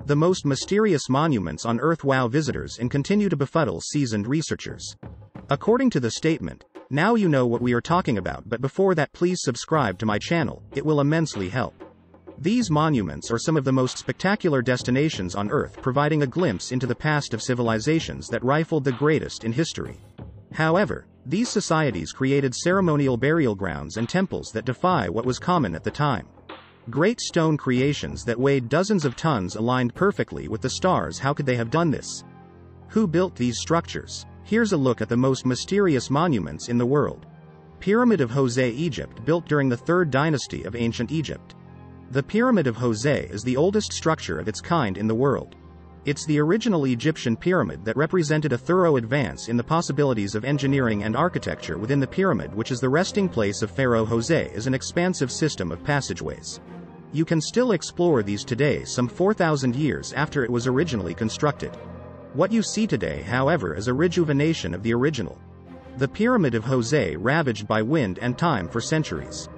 The most mysterious monuments on Earth wow visitors and continue to befuddle seasoned researchers. According to the statement, now you know what we are talking about, but before that please subscribe to my channel, it will immensely help. These monuments are some of the most spectacular destinations on Earth, providing a glimpse into the past of civilizations that rivaled the greatest in history. However, these societies created ceremonial burial grounds and temples that defy what was common at the time. Great stone creations that weighed dozens of tons aligned perfectly with the stars. How could they have done this? Who built these structures? Here's a look at the most mysterious monuments in the world. Pyramid of Jose, Egypt, built during the 3rd dynasty of ancient Egypt. The Pyramid of Jose is the oldest structure of its kind in the world. It's the original Egyptian pyramid that represented a thorough advance in the possibilities of engineering and architecture within the pyramid, which is the resting place of Pharaoh Jose, is an expansive system of passageways. You can still explore these today, some 4,000 years after it was originally constructed. What you see today, however, is a rejuvenation of the original. The Pyramid of Jose ravaged by wind and time for centuries.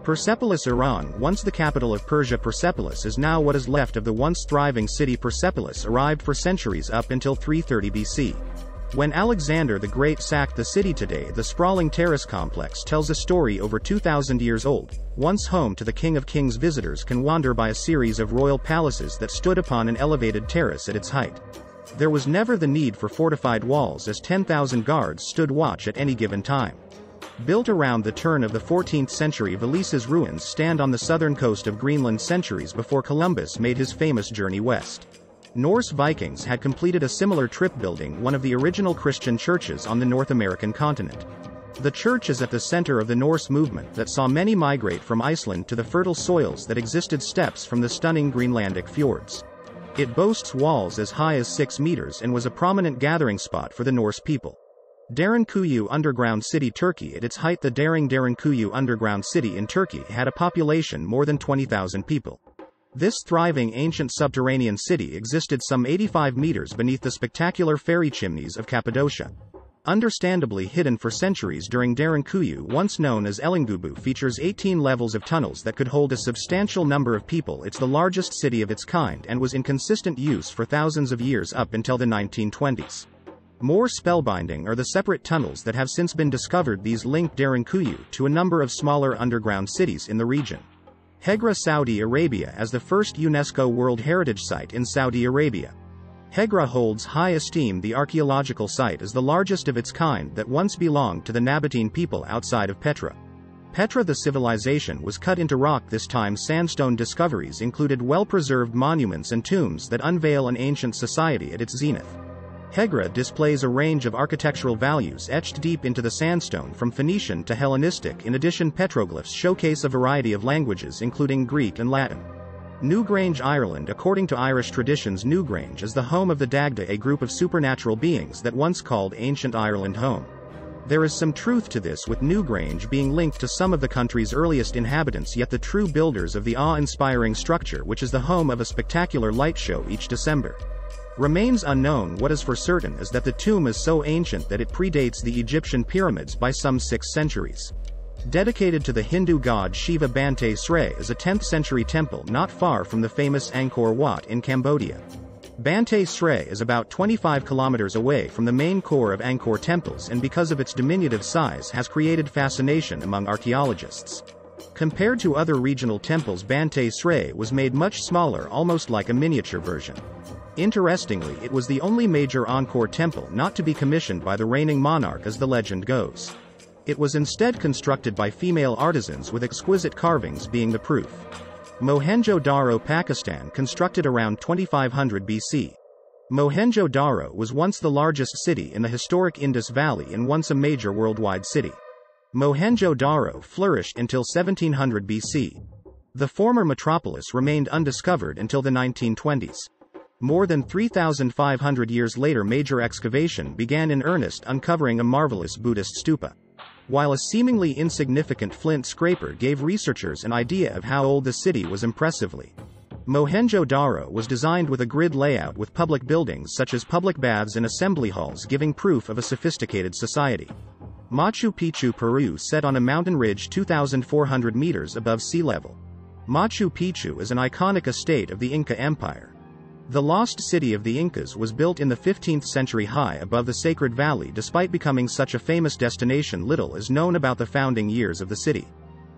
Persepolis, Iran, once the capital of Persia. Persepolis is now what is left of the once thriving city. Persepolis arrived for centuries up until 330 BC. When Alexander the Great sacked the city. Today the sprawling terrace complex tells a story over 2,000 years old. Once home to the King of Kings, visitors can wander by a series of royal palaces that stood upon an elevated terrace at its height. There was never the need for fortified walls, as 10,000 guards stood watch at any given time. Built around the turn of the 14th century, Valise's ruins stand on the southern coast of Greenland centuries before Columbus made his famous journey west. Norse Vikings had completed a similar trip, building one of the original Christian churches on the North American continent. The church is at the center of the Norse movement that saw many migrate from Iceland to the fertile soils that existed steps from the stunning Greenlandic fjords. It boasts walls as high as 6 meters and was a prominent gathering spot for the Norse people. Derinkuyu Underground City, Turkey. At its height, the Derinkuyu Underground City in Turkey had a population more than 20,000 people. This thriving ancient subterranean city existed some 85 meters beneath the spectacular fairy chimneys of Cappadocia. Understandably hidden for centuries, Derinkuyu, once known as Elingubu, features 18 levels of tunnels that could hold a substantial number of people. It's the largest city of its kind and was in consistent use for thousands of years up until the 1920s. More spellbinding are the separate tunnels that have since been discovered. These link Derinkuyu to a number of smaller underground cities in the region. Hegra, Saudi Arabia, as the first UNESCO World Heritage Site in Saudi Arabia. Hegra holds high esteem. The archaeological site is the largest of its kind that once belonged to the Nabatean people outside of Petra. Petra, the civilization, was cut into rock. This time sandstone discoveries included well-preserved monuments and tombs that unveil an ancient society at its zenith. Hegra displays a range of architectural values etched deep into the sandstone, from Phoenician to Hellenistic. In addition, petroglyphs showcase a variety of languages, including Greek and Latin. Newgrange, Ireland. According to Irish traditions, Newgrange is the home of the Dagda, a group of supernatural beings that once called ancient Ireland home. There is some truth to this, with Newgrange being linked to some of the country's earliest inhabitants, yet the true builders of the awe-inspiring structure, which is the home of a spectacular light show each December, remains unknown. What is for certain is that the tomb is so ancient that it predates the Egyptian pyramids by some 6 centuries. Dedicated to the Hindu god Shiva, Bante Sre is a 10th century temple not far from the famous Angkor Wat in Cambodia. Bante Sre is about 25 kilometers away from the main core of Angkor temples, and because of its diminutive size has created fascination among archaeologists. Compared to other regional temples, Bante Sre was made much smaller, almost like a miniature version. Interestingly, it was the only major Angkor temple not to be commissioned by the reigning monarch, as the legend goes. It was instead constructed by female artisans, with exquisite carvings being the proof. Mohenjo-Daro, Pakistan, constructed around 2500 BC. Mohenjo-Daro was once the largest city in the historic Indus Valley and once a major worldwide city. Mohenjo-Daro flourished until 1700 BC. The former metropolis remained undiscovered until the 1920s. More than 3,500 years later, major excavation began in earnest, uncovering a marvelous Buddhist stupa. While a seemingly insignificant flint scraper gave researchers an idea of how old the city was impressively. Mohenjo-Daro was designed with a grid layout, with public buildings such as public baths and assembly halls giving proof of a sophisticated society. Machu Picchu, Peru, set on a mountain ridge 2,400 meters above sea level. Machu Picchu is an iconic estate of the Inca Empire. The lost city of the Incas was built in the 15th century high above the Sacred Valley. Despite becoming such a famous destination, little is known about the founding years of the city.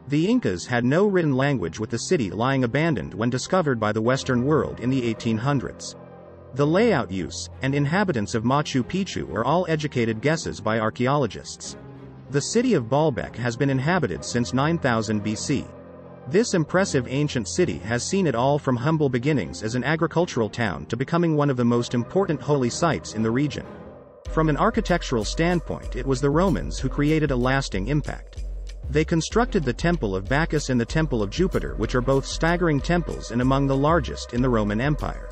The Incas had no written language, with the city lying abandoned when discovered by the Western world in the 1800s. The layout, use, and inhabitants of Machu Picchu are all educated guesses by archaeologists. The city of Baalbek has been inhabited since 9000 BC. This impressive ancient city has seen it all from humble beginnings as an agricultural town to becoming one of the most important holy sites in the region. From an architectural standpoint, it was the Romans who created a lasting impact. They constructed the Temple of Bacchus and the Temple of Jupiter, which are both staggering temples and among the largest in the Roman Empire.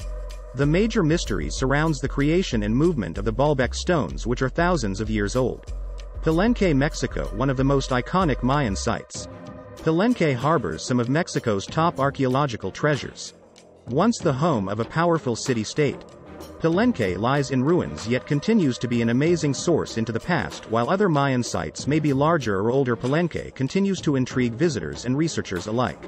The major mystery surrounds the creation and movement of the Baalbek stones, which are thousands of years old. Palenque, Mexico, one of the most iconic Mayan sites. Palenque harbors some of Mexico's top archaeological treasures. Once the home of a powerful city-state, Palenque lies in ruins yet continues to be an amazing source into the past. While other Mayan sites may be larger or older, Palenque continues to intrigue visitors and researchers alike.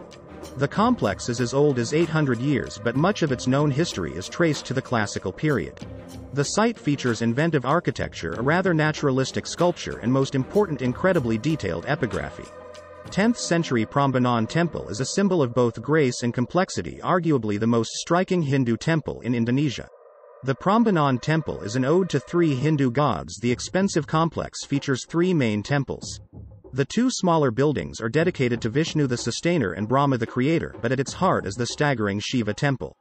The complex is as old as 800 years, but much of its known history is traced to the classical period. The site features inventive architecture, a rather naturalistic sculpture, and most important, incredibly detailed epigraphy. 10th century Prambanan Temple is a symbol of both grace and complexity, arguably the most striking Hindu temple in Indonesia. The Prambanan Temple is an ode to 3 Hindu gods. The expensive complex features 3 main temples. The 2 smaller buildings are dedicated to Vishnu the Sustainer and Brahma the Creator, but at its heart is the staggering Shiva Temple.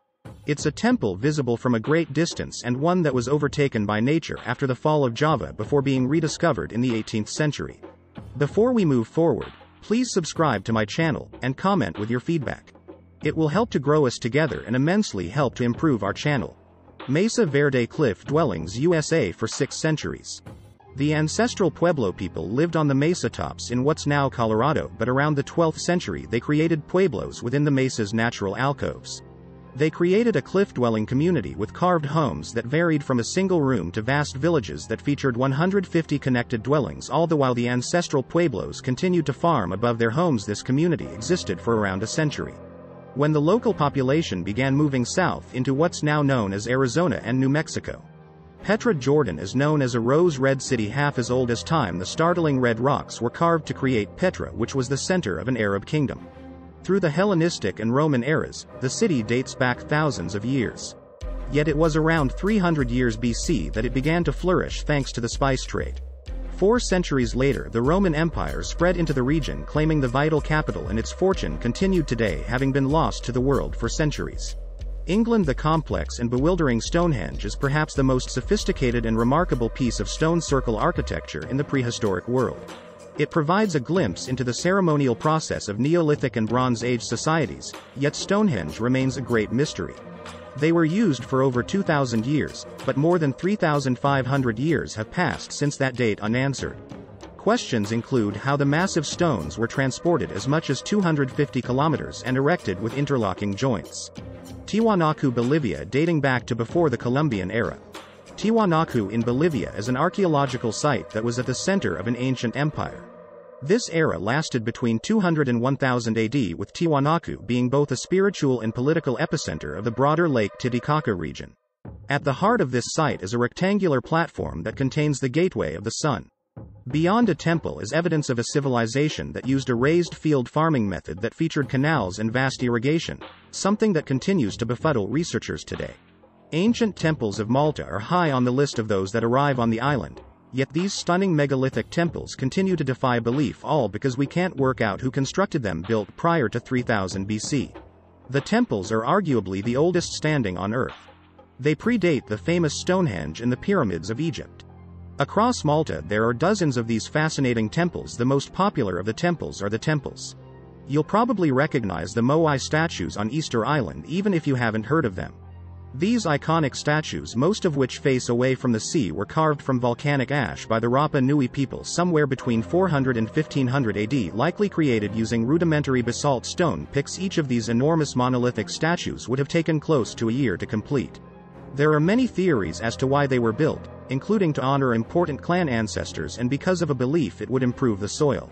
It's a temple visible from a great distance and one that was overtaken by nature after the fall of Java before being rediscovered in the 18th century. Before we move forward, please subscribe to my channel and comment with your feedback. It will help to grow us together and immensely help to improve our channel. Mesa Verde Cliff Dwellings, USA. For 6 centuries, the ancestral Pueblo people lived on the mesa tops in what's now Colorado, but around the 12th century they created pueblos within the mesa's natural alcoves. They created a cliff-dwelling community with carved homes that varied from a single room to vast villages that featured 150 connected dwellings, all the while the ancestral Pueblos continued to farm above their homes. This community existed for around a century. When the local population began moving south into what's now known as Arizona and New Mexico, Petra, Jordan is known as a rose-red city half as old as time. The startling red rocks were carved to create Petra, which was the center of an Arab kingdom. Through the Hellenistic and Roman eras, the city dates back thousands of years. Yet it was around 300 years BC that it began to flourish thanks to the spice trade. 4 centuries later, the Roman Empire spread into the region, claiming the vital capital, and its fortune continued today, having been lost to the world for centuries. England. The complex and bewildering Stonehenge is perhaps the most sophisticated and remarkable piece of stone circle architecture in the prehistoric world. It provides a glimpse into the ceremonial process of Neolithic and Bronze Age societies, yet Stonehenge remains a great mystery. They were used for over 2,000 years, but more than 3,500 years have passed since that date unanswered. Questions include how the massive stones were transported as much as 250 kilometers and erected with interlocking joints. Tiwanaku, Bolivia. Dating back to before the Columbian era, Tiwanaku in Bolivia is an archaeological site that was at the center of an ancient empire. This era lasted between 200 and 1000 AD, with Tiwanaku being both a spiritual and political epicenter of the broader Lake Titicaca region. At the heart of this site is a rectangular platform that contains the Gateway of the Sun. Beyond a temple is evidence of a civilization that used a raised field farming method that featured canals and vast irrigation, something that continues to befuddle researchers today. Ancient temples of Malta are high on the list of those that arrive on the island, yet these stunning megalithic temples continue to defy belief, all because we can't work out who constructed them. Built prior to 3000 BC, the temples are arguably the oldest standing on Earth. They predate the famous Stonehenge and the pyramids of Egypt. Across Malta there are dozens of these fascinating temples. The most popular of the temples are the temples. You'll probably recognize the Moai statues on Easter Island even if you haven't heard of them. These iconic statues, most of which face away from the sea, were carved from volcanic ash by the Rapa Nui people somewhere between 400 and 1500 AD, likely created using rudimentary basalt stone picks. Each of these enormous monolithic statues would have taken close to a year to complete. There are many theories as to why they were built, including to honor important clan ancestors and because of a belief it would improve the soil.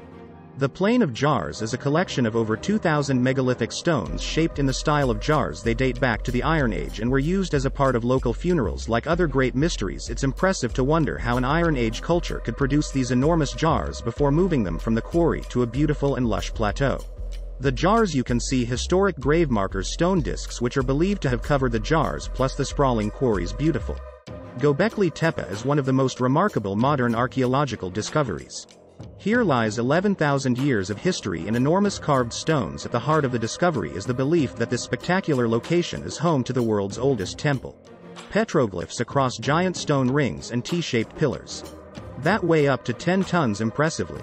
The Plain of Jars is a collection of over 2,000 megalithic stones shaped in the style of jars. They date back to the Iron Age and were used as a part of local funerals. Like other great mysteries, it's impressive to wonder how an Iron Age culture could produce these enormous jars before moving them from the quarry to a beautiful and lush plateau. The jars, you can see historic grave markers, stone discs which are believed to have covered the jars, plus the sprawling quarry's beautiful Göbekli Tepe is one of the most remarkable modern archaeological discoveries. Here lies 11,000 years of history in enormous carved stones. At the heart of the discovery is the belief that this spectacular location is home to the world's oldest temple. Petroglyphs across giant stone rings and T-shaped pillars that weigh up to 10 tons impressively.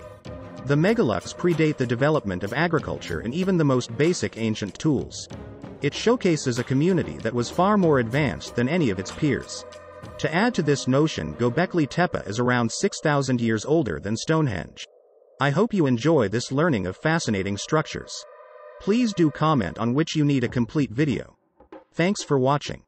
The megaliths predate the development of agriculture and even the most basic ancient tools. It showcases a community that was far more advanced than any of its peers. To add to this notion, Göbekli Tepe is around 6,000 years older than Stonehenge. I hope you enjoy this learning of fascinating structures. Please do comment on which you need a complete video. Thanks for watching.